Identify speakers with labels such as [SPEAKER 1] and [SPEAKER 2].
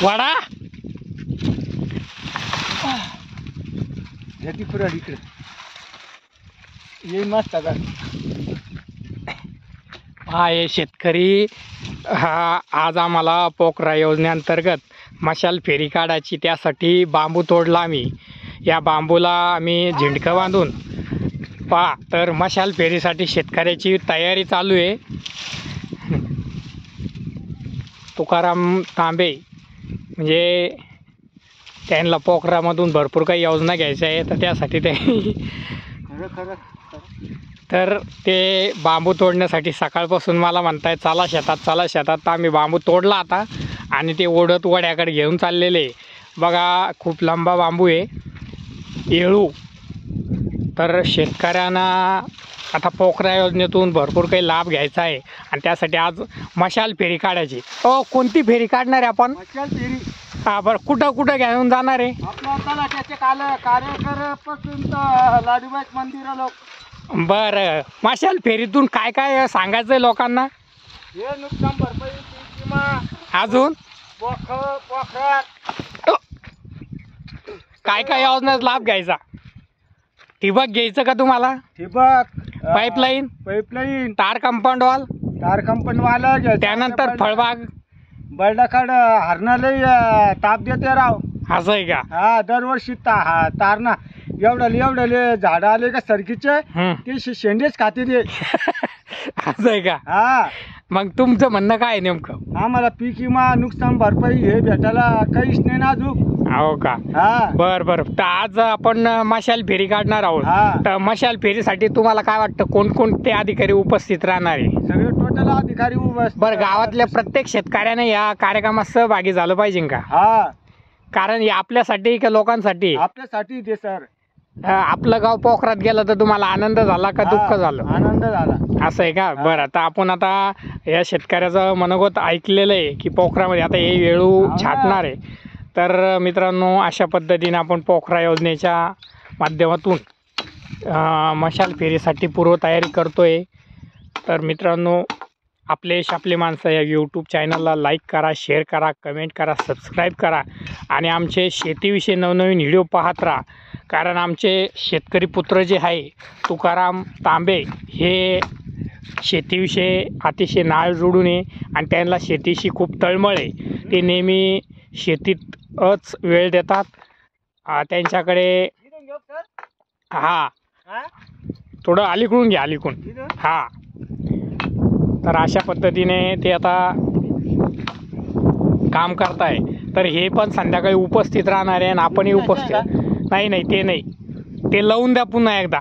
[SPEAKER 1] वाडा
[SPEAKER 2] याची पुरा इकडे ये मस्त आता.
[SPEAKER 1] हा हे शेतकरी हा आज आम्हाला पोखरा योजनेअंतर्गत मशाल फेरी काढायची, त्यासाठी बांबू तोडला आम्ही. या बांबूला आम्ही झिंडकं बांधून तर मशाल फेरीसाठी शेतकऱ्याची तयारी चालू आहे. तुकाराम तांबे म्हणजे त्यांना पोखरामधून भरपूर काही योजना घ्यायच्या आहे, तर त्यासाठी ते तर ते बांबू तोडण्यासाठी सकाळपासून मला म्हणताय चला शेतात चला शेतात. तर आम्ही बांबू तोडला आता आणि ते ओढत वड्याकडे घेऊन चाललेले. बघा खूप लंबा बांबू आहे, येळू. तर शेतकऱ्यांना आता पोखरा योजनेतून भरपूर काही लाभ घ्यायचा आहे आणि त्यासाठी आज मशाल फेरी काढायची. कोणती फेरी काढणार आहे आपण?
[SPEAKER 2] मशाल फेरी.
[SPEAKER 1] हा बरं, कुठं कुठं घेऊन जाणार आहे?
[SPEAKER 2] आपल्या तलाट्याचे कार्यकर्त्यापासून तर लाडूबाई मंदिरा लोक.
[SPEAKER 1] बरं, मशाल फेरीतून काय काय सांगायचं आहे लोकांना?
[SPEAKER 2] हे नुकसान भरपाई किंवा
[SPEAKER 1] अजून
[SPEAKER 2] पोखरा
[SPEAKER 1] काय काय योजनेचा लाभ घ्यायचा? ठिबक घ्यायचं का तुम्हाला?
[SPEAKER 2] ठिबक,
[SPEAKER 1] पाईपलाईन, तार कंपाऊंड वॉल,
[SPEAKER 2] तार कंपनी वाला.
[SPEAKER 1] त्यानंतर फळबाग.
[SPEAKER 2] बर्डाखाड हरणालाही ताप देते राव.
[SPEAKER 1] असं आहे का?
[SPEAKER 2] हा, दरवर्षी तारणा एवढले झाड आले का सरकीचे ते शेंडेच खाते ते.
[SPEAKER 1] असं आहे का?
[SPEAKER 2] हा.
[SPEAKER 1] मग तुमचं म्हणणं काय नेमकं?
[SPEAKER 2] आम्हाला पीक विमा नुकसान भरपाई हे भेटायला काहीच नाही ना अजून.
[SPEAKER 1] हो का?
[SPEAKER 2] हा.
[SPEAKER 1] बर. तर आज आपण मशाल फेरी काढणार आहोत. तर मशाल फेरीसाठी तुम्हाला काय वाटतं कोणकोणते अधिकारी उपस्थित राहणार आहे?
[SPEAKER 2] सगळे टोटल अधिकारी.
[SPEAKER 1] बरं, गावातल्या प्रत्येक शेतकऱ्याने या कार्यक्रमात सहभागी झालं पाहिजे का?
[SPEAKER 2] हा.
[SPEAKER 1] कारण हे आपल्यासाठी का लोकांसाठी?
[SPEAKER 2] आपल्यासाठी ते सर.
[SPEAKER 1] आपलं गाव पोखरात गेलं तर तुम्हाला आनंद झाला का दुःख झालं?
[SPEAKER 2] आनंद झाला.
[SPEAKER 1] असं आहे का? बरं, आता आपण आता या शेतकऱ्याचं मनोगत ऐकलेलं आहे की पोखरामध्ये आता हे वेळू छाटणार आहे. तर मित्रांनो, अशा पद्धतीने आपण पोखरा योजनेच्या माध्यमातून मशाल फेरीसाठी पूर्वतयारी करतोय. तर मित्रांनो, आपले माणसं या यूट्यूब चॅनलला लाईक करा, शेअर करा, कमेंट करा, सबस्क्राईब करा आणि आमचे शेतीविषयी नवनवीन व्हिडिओ पाहत राहा. कारण आमचे शेतकरी पुत्र जे आहे तुकाराम तांबे हे शेतीविषयी अतिशय नाळ जोडून आहे आणि त्यांना शेतीशी खूप तळमळ आहे. ते नेहमी शेतीतच वेळ देतात. त्यांच्याकडे हा थोडं अलीकडून घ्या, अलीकडून. हा. तर अशा पद्धतीने ते आता काम करताय. तर हे पण संध्याकाळी उपस्थित राहणार आहे आणि आपणही उपस्थित. नाही ते नाही, ते लावून द्या पुन्हा एकदा.